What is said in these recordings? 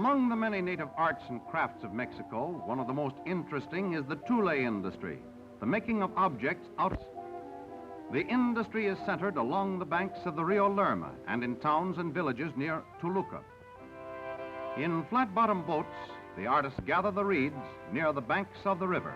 Among the many native arts and crafts of Mexico, one of the most interesting is the tule industry, the making of objects out of... The industry is centered along the banks of the Rio Lerma and in towns and villages near Toluca. In flat-bottom boats, the artists gather the reeds near the banks of the river.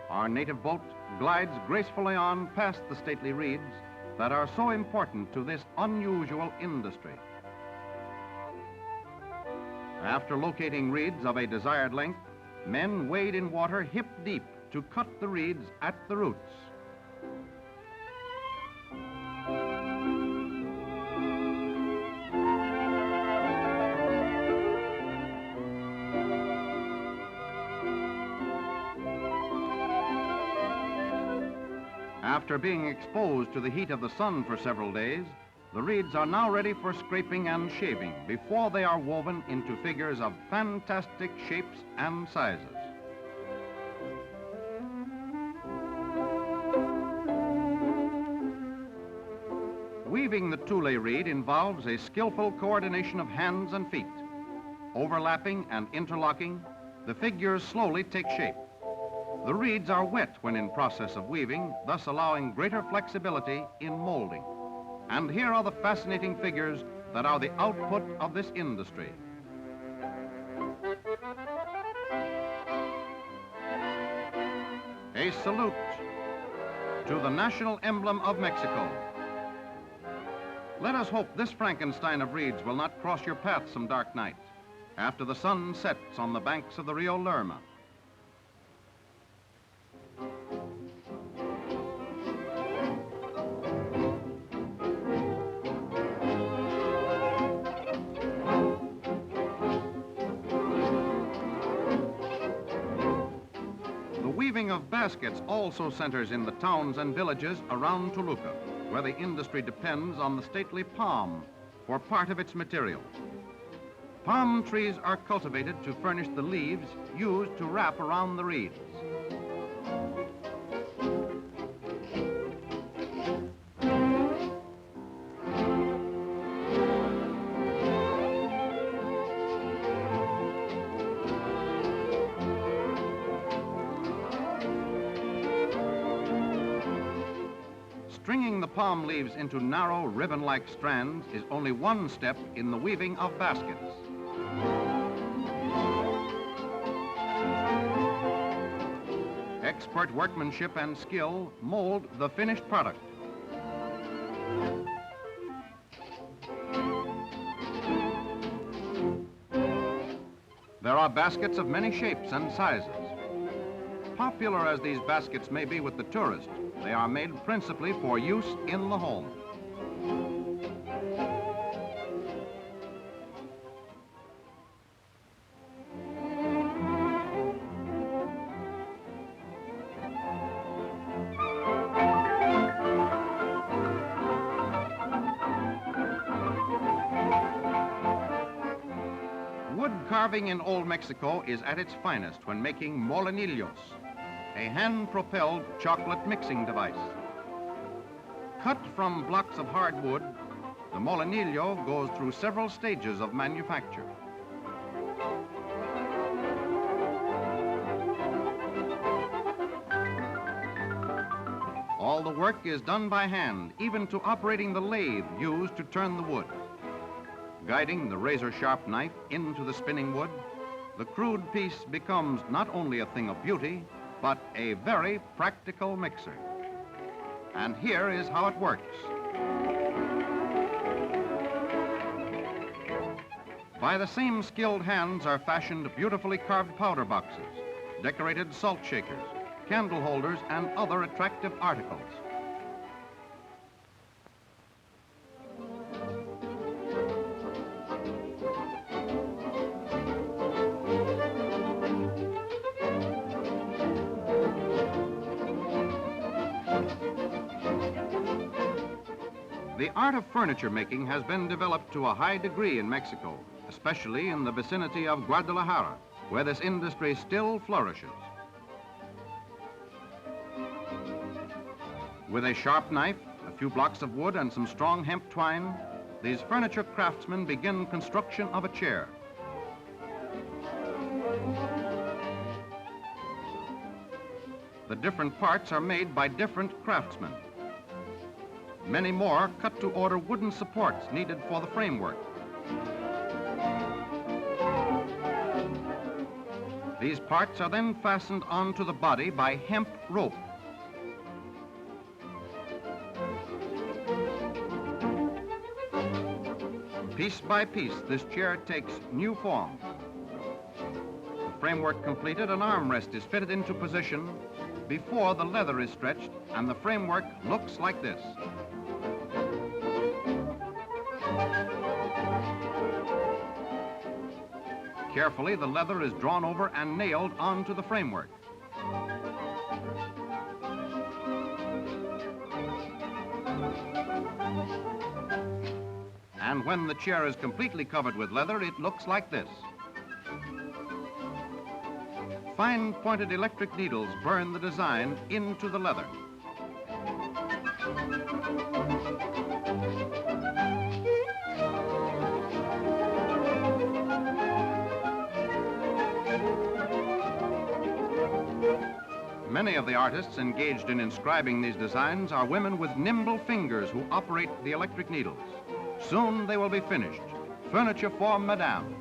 Our native boat glides gracefully on past the stately reeds that are so important to this unusual industry. After locating reeds of a desired length, men wade in water hip deep to cut the reeds at the roots. After being exposed to the heat of the sun for several days, the reeds are now ready for scraping and shaving before they are woven into figures of fantastic shapes and sizes. Weaving the tule reed involves a skillful coordination of hands and feet. Overlapping and interlocking, the figures slowly take shape. The reeds are wet when in process of weaving, thus allowing greater flexibility in molding. And here are the fascinating figures that are the output of this industry. A salute to the national emblem of Mexico. Let us hope this Frankenstein of reeds will not cross your path some dark night after the sun sets on the banks of the Rio Lerma. The weaving of baskets also centers in the towns and villages around Toluca, where the industry depends on the stately palm for part of its material. Palm trees are cultivated to furnish the leaves used to wrap around the reeds. Stringing the palm leaves into narrow ribbon-like strands is only one step in the weaving of baskets. Expert workmanship and skill mold the finished product. There are baskets of many shapes and sizes. Popular as these baskets may be with the tourist, they are made principally for use in the home. Wood carving in Old Mexico is at its finest when making molinillos, a hand-propelled chocolate mixing device. Cut from blocks of hardwood, the molinillo goes through several stages of manufacture. All the work is done by hand, even to operating the lathe used to turn the wood. Guiding the razor-sharp knife into the spinning wood, the crude piece becomes not only a thing of beauty, but a very practical mixer. And here is how it works. By the same skilled hands are fashioned beautifully carved powder boxes, decorated salt shakers, candle holders, and other attractive articles. The art of furniture making has been developed to a high degree in Mexico, especially in the vicinity of Guadalajara, where this industry still flourishes. With a sharp knife, a few blocks of wood, and some strong hemp twine, these furniture craftsmen begin construction of a chair. The different parts are made by different craftsmen. Many more cut to order wooden supports needed for the framework. These parts are then fastened onto the body by hemp rope. Piece by piece, this chair takes new form. The framework completed, an armrest is fitted into position before the leather is stretched, and the framework looks like this. Carefully, the leather is drawn over and nailed onto the framework. And when the chair is completely covered with leather, it looks like this. Fine pointed electric needles burn the design into the leather. Many of the artists engaged in inscribing these designs are women with nimble fingers who operate the electric needles. Soon they will be finished. Furniture for Madame.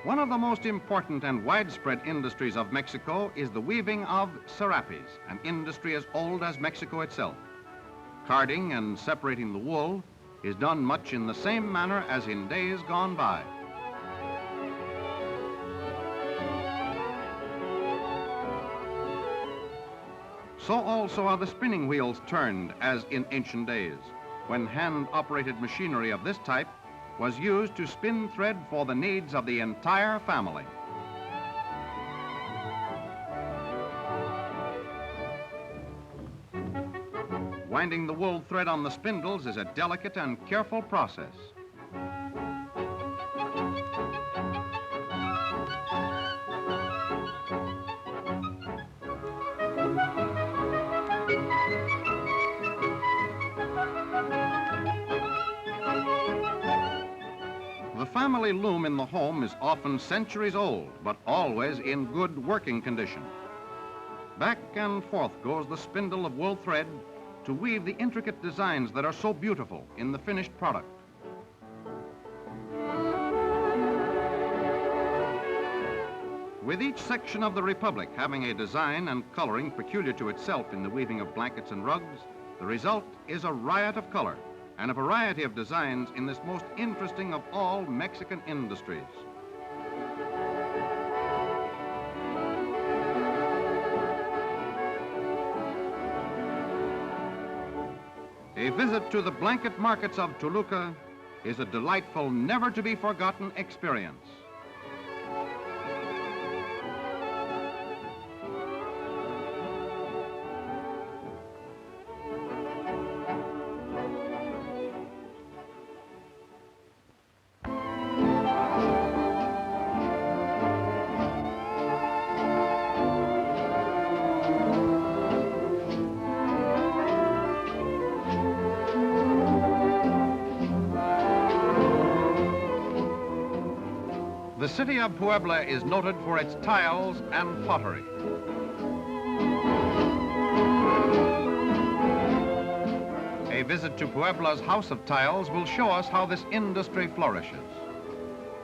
One of the most important and widespread industries of Mexico is the weaving of serapes, an industry as old as Mexico itself. Carding and separating the wool is done much in the same manner as in days gone by. So also are the spinning wheels turned as in ancient days, when hand-operated machinery of this type was used to spin thread for the needs of the entire family. Winding the wool thread on the spindles is a delicate and careful process. The family loom in the home is often centuries old, but always in good working condition. Back and forth goes the spindle of wool thread to weave the intricate designs that are so beautiful in the finished product. With each section of the Republic having a design and coloring peculiar to itself in the weaving of blankets and rugs, the result is a riot of color and a variety of designs in this most interesting of all Mexican industries. A visit to the blanket markets of Toluca is a delightful, never-to-be-forgotten experience. The city of Puebla is noted for its tiles and pottery. A visit to Puebla's House of Tiles will show us how this industry flourishes.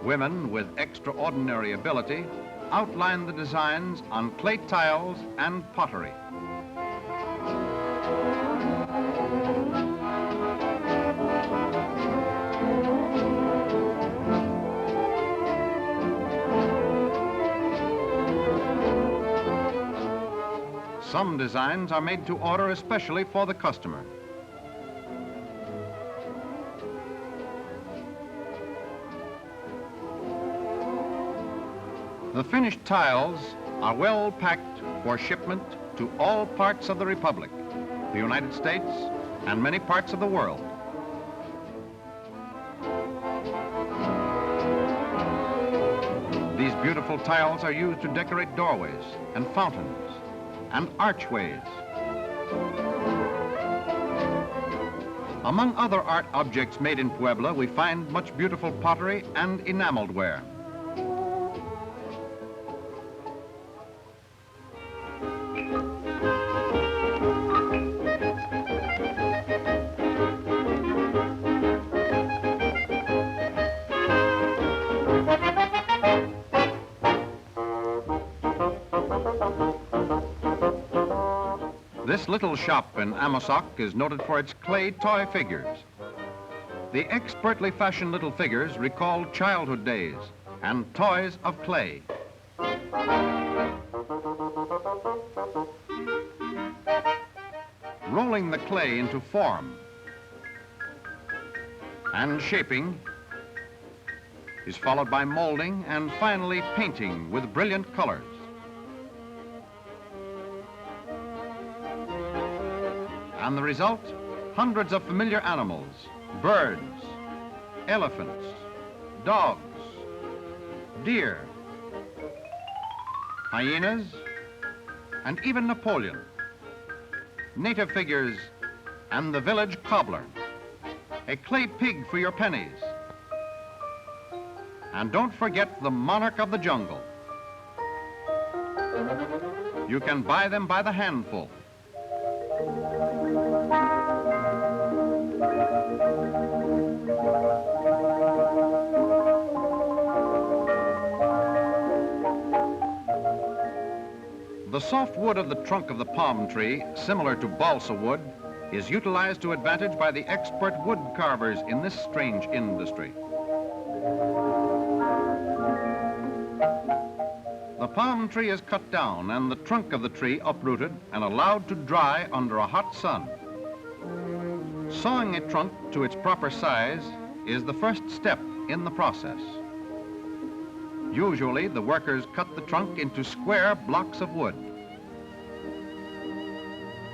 Women with extraordinary ability outline the designs on clay tiles and pottery. Some designs are made to order especially for the customer. The finished tiles are well packed for shipment to all parts of the Republic, the United States, and many parts of the world. These beautiful tiles are used to decorate doorways and fountains and archways. Among other art objects made in Puebla, we find much beautiful pottery and enameled ware. This little shop in Amosac is noted for its clay toy figures. The expertly fashioned little figures recall childhood days and toys of clay. Rolling the clay into form and shaping is followed by molding and finally painting with brilliant colors. And the result, hundreds of familiar animals, birds, elephants, dogs, deer, hyenas, and even Napoleon, native figures, and the village cobbler, a clay pig for your pennies. And don't forget the monarch of the jungle. You can buy them by the handful. The soft wood of the trunk of the palm tree, similar to balsa wood, is utilized to advantage by the expert wood carvers in this strange industry. The palm tree is cut down and the trunk of the tree uprooted and allowed to dry under a hot sun. Sawing a trunk to its proper size is the first step in the process. Usually, the workers cut the trunk into square blocks of wood.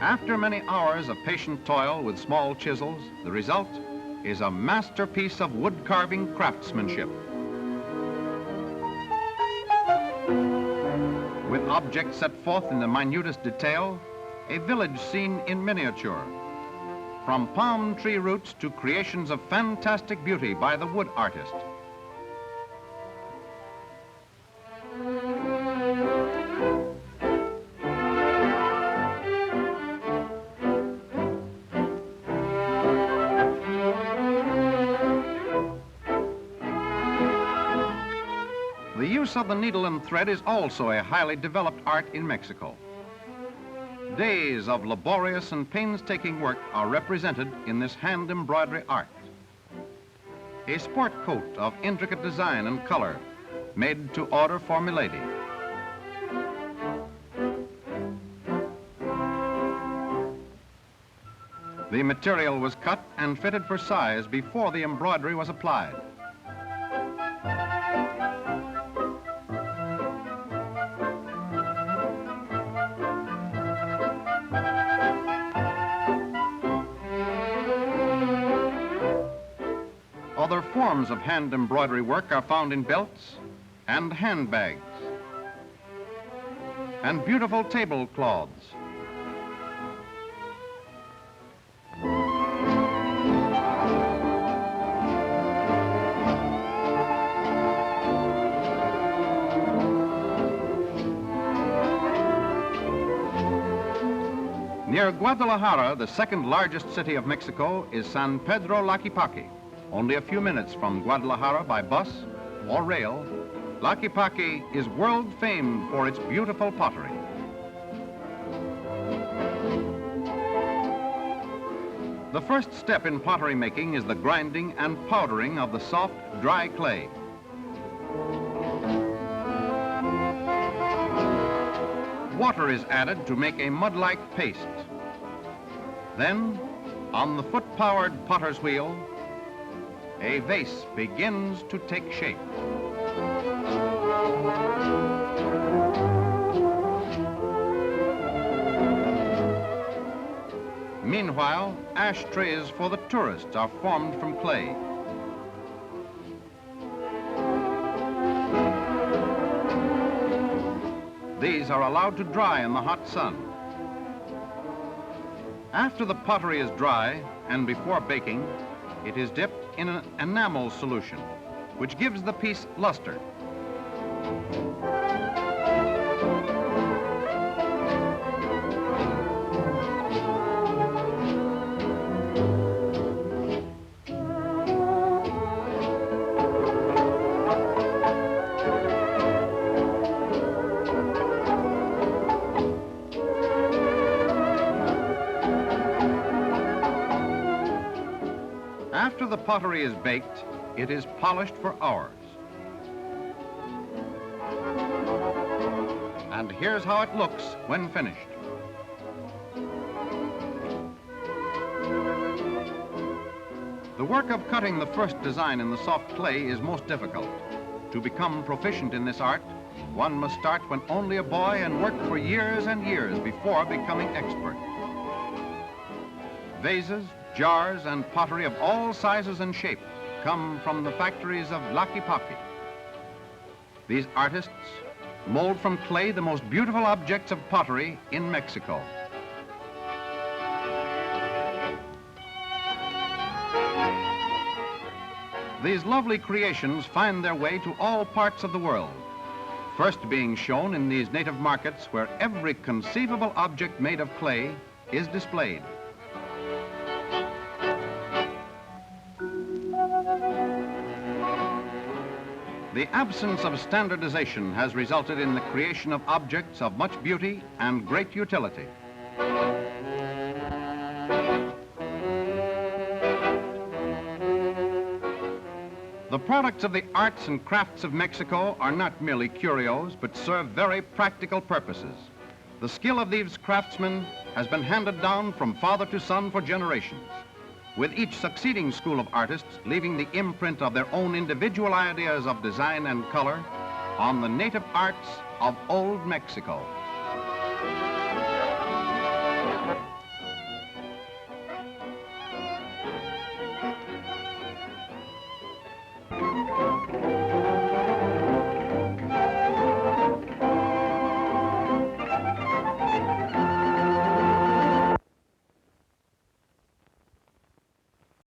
After many hours of patient toil with small chisels, the result is a masterpiece of wood carving craftsmanship. With objects set forth in the minutest detail, a village scene in miniature. From palm tree roots to creations of fantastic beauty by the wood artist. The use of the needle and thread is also a highly developed art in Mexico. Days of laborious and painstaking work are represented in this hand embroidery art. A sport coat of intricate design and color made to order for milady. The material was cut and fitted for size before the embroidery was applied. Other forms of hand embroidery work are found in belts and handbags and beautiful tablecloths. Near Guadalajara, the second largest city of Mexico, is San Pedro Laquipaqui. Only a few minutes from Guadalajara by bus or rail, Laquipaqui is world famed for its beautiful pottery. The first step in pottery making is the grinding and powdering of the soft, dry clay. Water is added to make a mud-like paste. Then, on the foot-powered potter's wheel, a vase begins to take shape. Meanwhile, Meanwhile, ashtrays for the tourists are formed from clay. These are allowed to dry in the hot sun. After the pottery is dry and before baking, it is dipped in an enamel solution, which gives the piece luster. After the pottery is baked, it is polished for hours. And here's how it looks when finished. The work of cutting the first design in the soft clay is most difficult. To become proficient in this art, one must start when only a boy and work for years and years before becoming expert. Vases, jars, and pottery of all sizes and shapes come from the factories of Laquipapi. These artists mold from clay the most beautiful objects of pottery in Mexico. These lovely creations find their way to all parts of the world, first being shown in these native markets where every conceivable object made of clay is displayed. The absence of standardization has resulted in the creation of objects of much beauty and great utility. The products of the arts and crafts of Mexico are not merely curios, but serve very practical purposes. The skill of these craftsmen has been handed down from father to son for generations, with each succeeding school of artists leaving the imprint of their own individual ideas of design and color on the native arts of old Mexico.